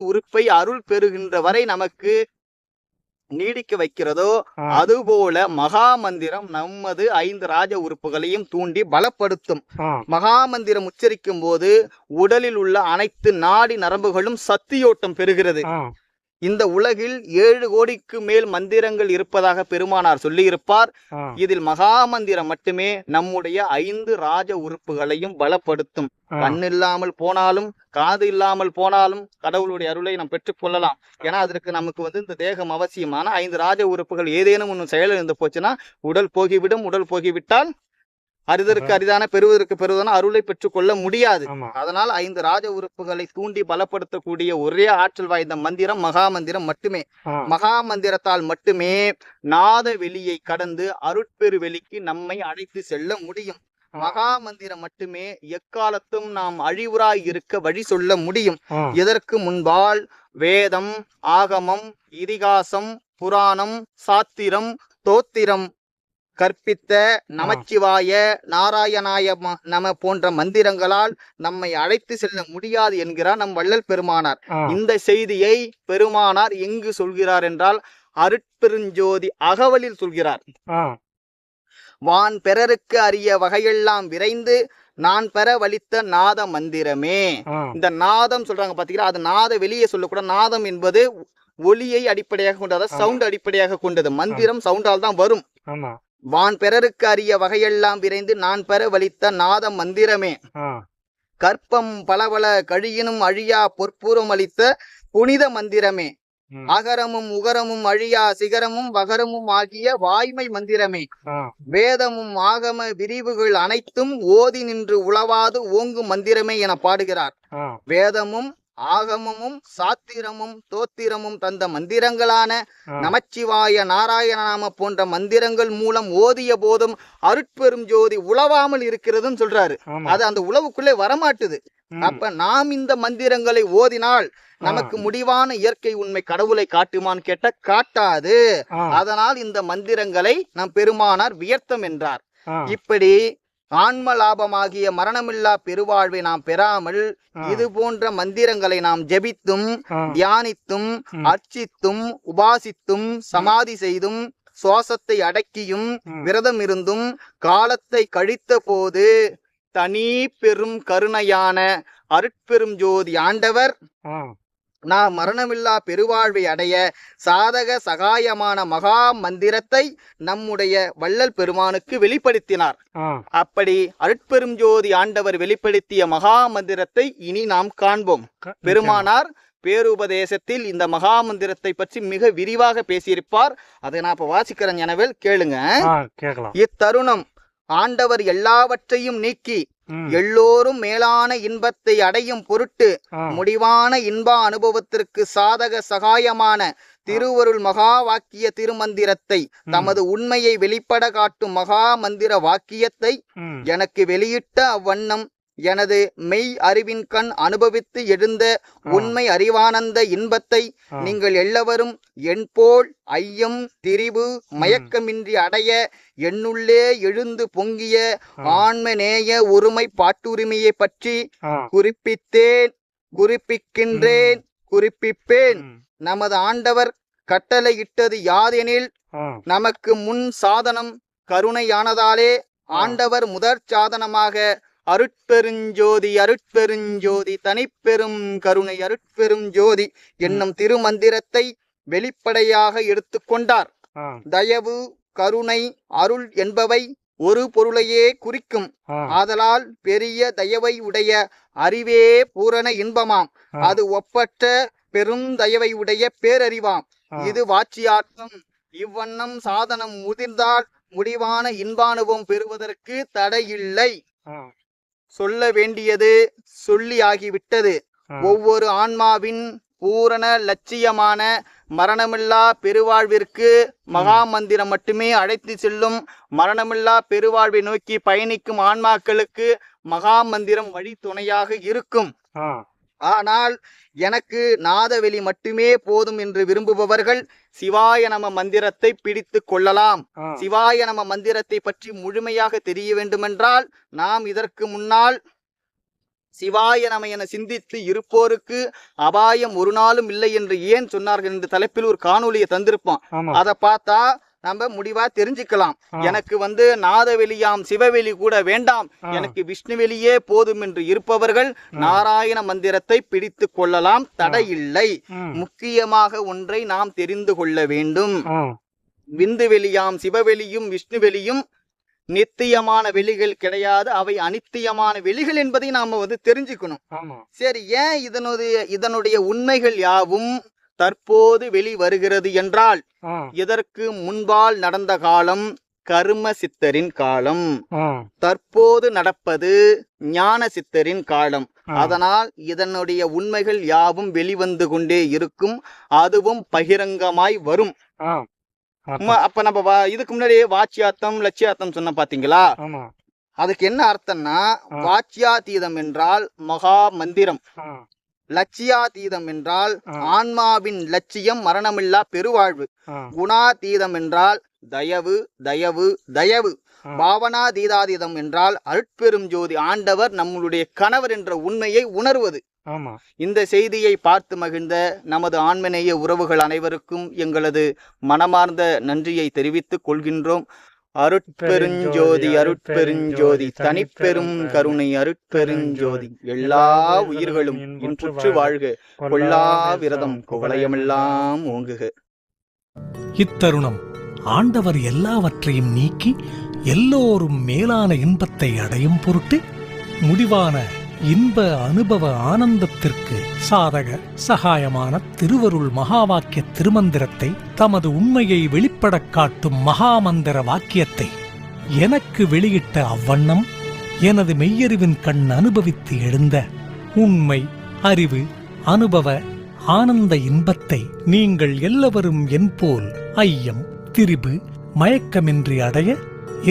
உறுப்பை அருள் பெறுகின்ற வரை நமக்கு நீடிக்க வைக்கிறதோ அதுபோல மகா மந்திரம் நமது 5 ராஜ உறுப்புகளையும் தூண்டி பலப்படுத்தும். மகா மந்திரம் உச்சரிக்கும் போது உடலில் உள்ள அனைத்து நாடி நரம்புகளும் சக்தியோட்டம் பெறுகிறது. இந்த உலகில் 7 கோடிக்கு மேல் மந்திரங்கள் இருப்பதாக பெருமானார் சொல்லியிருப்பார். இதில் மகா மந்திரம் மட்டுமே நம்முடைய 5 ராஜ உறுப்புகளையும் பலப்படுத்தும். கண் இல்லாமல் போனாலும் காது இல்லாமல் போனாலும் கடவுளுடைய அருளை நாம் பெற்றுக்கொள்ளலாம். ஏன்னா அதற்கு நமக்கு இந்த தேகம் அவசியமான 5 ராஜ உறுப்புகள் ஏதேனும் ஒன்று செயல் இருந்து போச்சுன்னா உடல் போகிவிடும். உடல் போகிவிட்டால் அரிதற்கு அரிதான பெறுவதற்கு பெறுவதான அருளை பெற்றுக்கொள்ள முடியாது. அதனால் 5 ராஜ உறுப்புகளை தூண்டி பலப்படுத்தக்கூடிய ஒரே ஆற்றல் வாய்ந்த மந்திரம் மகா மந்திரம் மட்டுமே. மகா மந்திரத்தால் மட்டுமே நாத வெளியை கடந்து அருட்பெரு வெளிக்கு நம்மை அழைத்து செல்ல முடியும். மகா மந்திரம் மட்டுமே எக்காலத்தும் நாம் அழிவுறாய் இருக்க வழி சொல்ல முடியும். இதற்கு முன்பால் வேதம், ஆகமம், இதிகாசம், புராணம், சாத்திரம், தோத்திரம் கற்பித்த நமச்சிவாய, நாராயணாய நம போன்ற மந்திரங்களால் நம்மை அழைத்து செல்ல முடியாது என்கிறார் நம் வள்ளல் பெருமானார். இந்த செய்தியை பெருமானார் எங்கு சொல்கிறார் என்றால் அருட்பெருஞ்சோதி அகவலில் சொல்கிறார். வான் பெறருக்கு அரிய வகையெல்லாம் விரைந்து நான் பெற வலித்த நாத மந்திரமே. இந்த நாதம் சொல்றாங்க பாத்தீங்களா, அது நாத வெளியே சொல்லக்கூட. நாதம் என்பது ஒலியை அடிப்படையாக கொண்டது, சவுண்ட் அடிப்படையாக கொண்டது. மந்திரம் சவுண்டால் தான் வரும். வான் பெறருக்கு அரிய வகையெல்லாம் விரைந்து நான் பெற வலித்த நாத மந்திரமே. கற்பம் பலபல கழியினும் அழியா பொற்பூரம் அளித்த புனித மந்திரமே. அகரமும் உகரமும் அழியா சிகரமும் வகரமும் ஆகிய வாய்மை மந்திரமே. வேதமும் ஆகம விரிவுகள் அனைத்தும் ஓதி நின்று உளவாது ஓங்கும் மந்திரமே என பாடுகிறார். வேதமும் ஆகமமும் சாத்திரமும் தோத்திரமும் தந்த மந்திரங்களான நமச்சிவாய, நாராயணநாம போன்ற மந்திரங்கள் மூலம் ஓதிய போதும் அருட்பெரும் ஜோதி உளவாமல் இருக்கிறதுன்னு சொல்றாரு. அது அந்த உளவுக்குள்ளே வரமாட்டுது. அப்ப நாம் இந்த மந்திரங்களை ஓதினால் நமக்கு முடிவான இயற்கை உண்மை கடவுளை காட்டுமான்னு கேட்ட காட்டாது. அதனால் இந்த மந்திரங்களை நம் பெருமானார் வியர்த்தம் என்றார். இப்படி ஆன்ம லாபமாகிய மரணமில்லா பெருவாழ்வை நாம் பெறாமல் இது போன்ற மந்திரங்களை நாம் ஜபித்தும் தியானித்தும் அர்ச்சித்தும் உபாசித்தும் சமாதி செய்தும் சுவாசத்தை அடக்கியும் விரதம் இருந்தும் காலத்தை கழித்த போது தனி பெரும் கருணையான அருட்பெரும் ஜோதி ஆண்டவர் நாம் மரணமில்லா பெருவாழ்வை அடைய சாதக சகாயமான மகா மந்திரத்தை நம்முடைய வள்ளல் பெருமானுக்கு வெளிப்படுத்தினார். அப்படி அருட்பெரும் ஜோதி ஆண்டவர் வெளிப்படுத்திய மகா மந்திரத்தை இனி நாம் காண்போம். பெருமானார் பேருபதேசத்தில் இந்த மகா மந்திரத்தை பற்றி மிக விரிவாக பேசியிருப்பார். அதை நான் இப்ப வாசிக்கிறேன். எனவே கேளுங்க. இத்தருணம் ஆண்டவர் எல்லாவற்றையும் நீக்கி எல்லோரும் மேலான இன்பத்தை அடையும் பொருட்டு முடிவான இன்ப அனுபவத்திற்கு சாதக சகாயமான திருவருள் மகா வாக்கிய திருமந்திரத்தை தமது உண்மையை வெளிப்பட காட்டும் மகா மந்திர வாக்கியத்தை எனக்கு வெளியிட்ட அவ்வண்ணம் எனது மெய் அறிவின் கண் அனுபவித்து எழுந்த உண்மை அறிவானந்த இன்பத்தை நீங்கள் எல்லவரும் என் போல் ஐயம் திரிவு மயக்கமின்றி அடைய என்னுள்ளே எழுந்து பொங்கிய ஆன்மநேய ஒருமை பாட்டுரிமையை பற்றி குறிப்பித்தேன், குறிப்பிக்கின்றேன், குறிப்பிப்பேன். நமது ஆண்டவர் கட்டளையிட்டது யாதெனில் நமக்கு முன் சாதனம் கருணையானதாலே ஆண்டவர் முதற் சாதனமாக அருட்பெருஞ்சோதி அருட்பெருஞ்சோதி தனிப்பெரும் கருணை அருட்பெரும் ஜோதி என்னும் திருமந்திரத்தை வெளிப்படையாக எடுத்துக்கொண்டார். தயவு, கருணை, அருள் என்பவை ஒரு பொருளையே குறிக்கும். ஆதலால் பெரிய தயவை உடைய அறிவே பூரண இன்பமாம். அது ஒப்பற்ற பெரும் தயவை உடைய பேரறிவாம். இது வாட்சியார்த்தம். இவ்வண்ணம் சாதனம் முதிர்ந்தால் முடிவான இன்பானுபவம் பெறுவதற்கு தடையில்லை. சொல்ல வேண்டியது சொல்லி ஆகிவிட்டது. ஒவ்வொரு ஆன்மாவின் பூரண லட்சியமான மரணமில்லா பெருவாழ்விற்கு மகா மந்திரம் மட்டுமே அழைத்து செல்லும். மரணமில்லா பெருவாழ்வை நோக்கி பயணிக்கும் ஆன்மாக்களுக்கு மகா மந்திரம் வழி துணையாக இருக்கும். ஆனால் எனக்கு நாதவெளி மட்டுமே போதும் என்று விரும்புபவர்கள் சிவாய நம மந்திரத்தை பிடித்து கொள்ளலாம். சிவாய நம மந்திரத்தை பற்றி முழுமையாக தெரிய வேண்டுமென்றால் நாம் இதற்கு முன்னால் சிவாய நம என சிந்தித்து இருப்போருக்கு அபாயம் ஒரு நாளும் இல்லை என்று ஏன் சொன்னார்கள் என்று தலைப்பில் ஒரு காணொலியை தந்திருப்போம். அதை பார்த்தா நம்ம முடிவா தெரிஞ்சுக்கலாம். எனக்கு நாதவெளியாம் சிவவெளி கூட வேண்டாம், எனக்கு விஷ்ணுவெளியே போதும் என்று இருப்பவர்கள் நாராயண மந்திரத்தை பிடித்து கொள்ளலாம், தடையில்லை. முக்கியமாக ஒன்றை நாம் தெரிந்து கொள்ள வேண்டும். விந்து வெளியாம் சிவவெளியும் விஷ்ணுவெளியும் நித்தியமான வெளிகள் கிடையாது, அவை அனித்தியமான வெளிகள் என்பதை நாம தெரிஞ்சுக்கணும். சரி, ஏன் இதனுடைய உண்மைகள் யாவும் தற்போது வெளி வருகிறது என்றால், இதற்கு முன்பால் நடந்த காலம் கர்ம சித்தரின் காலம், தற்போது நடப்பது ஞான சித்தரின் காலம். அதனால் இதனுடைய உண்மைகள் யாவும் வெளிவந்து கொண்டே இருக்கும், அதுவும் பகிரங்கமாய் வரும். அப்ப நம்ம இதுக்கு முன்னாடி வாச்சியாத்தம் லட்சியாத்தம் சொன்ன பாத்தீங்களா? அதுக்கு என்ன அர்த்தம்னா, வாச்சியாதீதம் என்றால் மகா மந்திரம், லட்சியாதீதம் என்றால் ஆன்மாவின் லட்சியம் மரணமில்லா பெருவாழ்வு, குணாதீதம் என்றால் தயவு தயவு தயவு, பாவனாதீதாதீதம் என்றால் அருட்பெரும் ஜோதி ஆண்டவர் நம்மளுடைய கணவர் என்ற உண்மையை உணர்வது. இந்த செய்தியை பார்த்து மகிழ்ந்த நமது ஆன்மநேய உறவுகள் அனைவருக்கும் எங்களது மனமார்ந்த நன்றியை தெரிவித்துக் கொள்கின்றோம். அருட்பெருஞ்சோதி அருட்பெருஞ்சோதி தனிப்பெரும் கருணை அருட்பெருஞ்சோதி, எல்லா உயிர்களும் இன்புற்று வாழ்க, கொல்லா விரதம் குவளையமெல்லாம் ஓங்குக. இத்தருணம் ஆண்டவர் எல்லாவற்றையும் நீக்கி எல்லோரும் மேலான இன்பத்தை அடையும் பொருட்டு முடிவான இன்ப அனுபவ ஆனந்தத்திற்கு சாதக சகாயமான திருவருள் மகாவாக்கிய திருமந்திரத்தை, தமது உண்மையை வெளிப்படக் காட்டும் மகாமந்திர வாக்கியத்தை எனக்கு வெளியிட்ட அவ்வண்ணம் எனது மெய்யறிவின் கண் அனுபவித்து எழுந்த உண்மை அறிவு அனுபவ ஆனந்த இன்பத்தை நீங்கள் எல்லாவரும் என்போல் ஐயம் திரிபு மயக்கமின்றி அடைய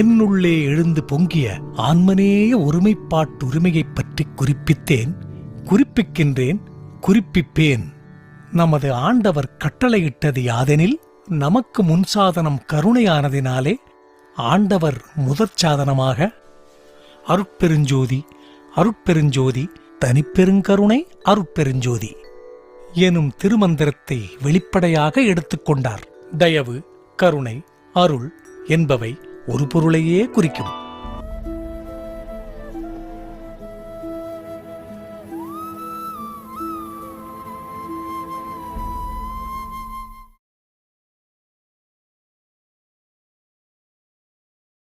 என்னுள்ளே எழுந்து பொங்கிய ஆன்மநேய ஒருமைப்பாட்டு உரிமையைப் பற்றி குறிப்பித்தேன், குறிப்பிக்கின்றேன், குறிப்பிப்பேன். நமது ஆண்டவர் கட்டளையிட்டது யாதெனில், நமக்கு முன்சாதனம் கருணையானதினாலே ஆண்டவர் முதற் சாதனமாக அருட்பெருஞ்சோதி அருட்பெருஞ்சோதி தனிப்பெருங்கருணை அருட்பெருஞ்சோதி எனும் திருமந்திரத்தை வெளிப்படையாக எடுத்துக்கொண்டார். தயவு கருணை அருள் என்பவை ஒரு பொருளையே குறிக்கும்.